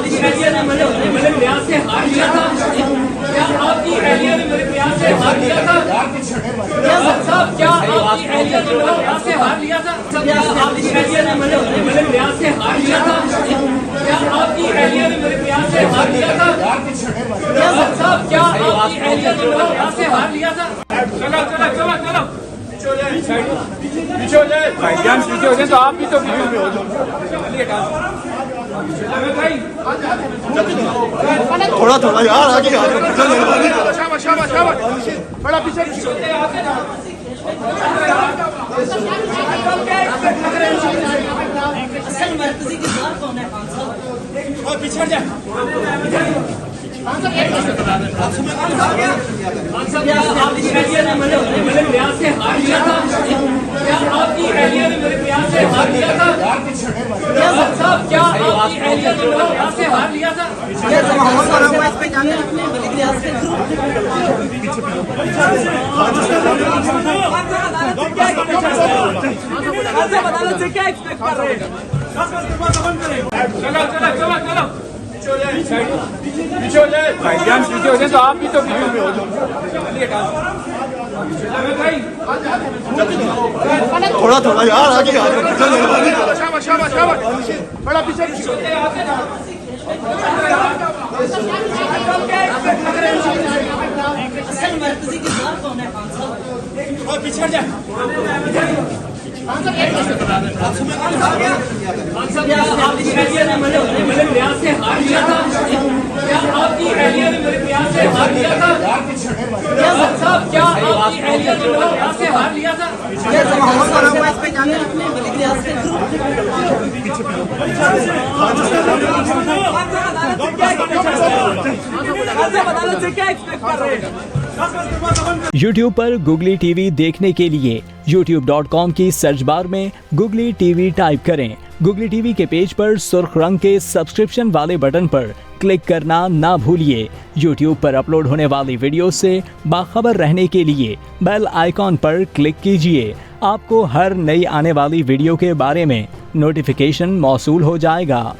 आपकी एहलिया ने मेरे प्रयास से हार लिया था? क्या आपकी एहलिया ने मेरे प्रयास से हार लिया था? साहब क्या आपकी एहलिया ने मेरे प्रयास से हार लिया था? क्या आपकी एहलिया ने मेरे प्रयास से हार लिया था? क्या आपकी एहलिया ने मेरे प्रयास से हार लिया था? साहब क्या आपकी एहलिया ने मेरे प्रयास से हार लिया था? चलो पीछे हो जाए भाईजान, पीछे हो जाए तो आप भी तो पीछे हो जाओ। थोड़ा थोड़ा यार आगे शाबाश शाबाश शाबाश, बड़ा पीछे पिछड़ जाए। आपकी एहलिया ने मेरे प्रयास से हार लिया था? क्या आपकी एहलिया ने मेरे प्रयास से हार लिया था? साहब क्या आपकी एहलिया ने मेरे प्रयास से हार लिया था? अदालत से क्या एक्सपेक्ट कर रहे हैं? चलो पीछे हो जाए भाईजान, पीछे हो जाए तो आप भी तो पीछे हो जाओ। थोड़ा थोड़ा यार आगे शाबाश शाबाश शाबाश, बड़ा पीछे पिछड़ जाए। आपकी एहलिया ने मेरे प्रयास से हार लिया था? क्या आपकी एहलिया ने मेरे प्रयास से हार लिया था? साहब क्या आपकी एहलिया ने मेरे प्रयास से हार लिया था? अदालत से क्या एक्सपेक्ट कर रहे हैं? YouTube पर Googly TV देखने के लिए youtube.com की सर्च बार में Googly TV टाइप करें। Googly TV के पेज पर सुर्ख रंग के सब्सक्रिप्शन वाले बटन पर क्लिक करना ना भूलिए। YouTube पर अपलोड होने वाली वीडियो से बाखबर रहने के लिए बेल आइकॉन पर क्लिक कीजिए। आपको हर नई आने वाली वीडियो के बारे में नोटिफिकेशन मौसूल हो जाएगा।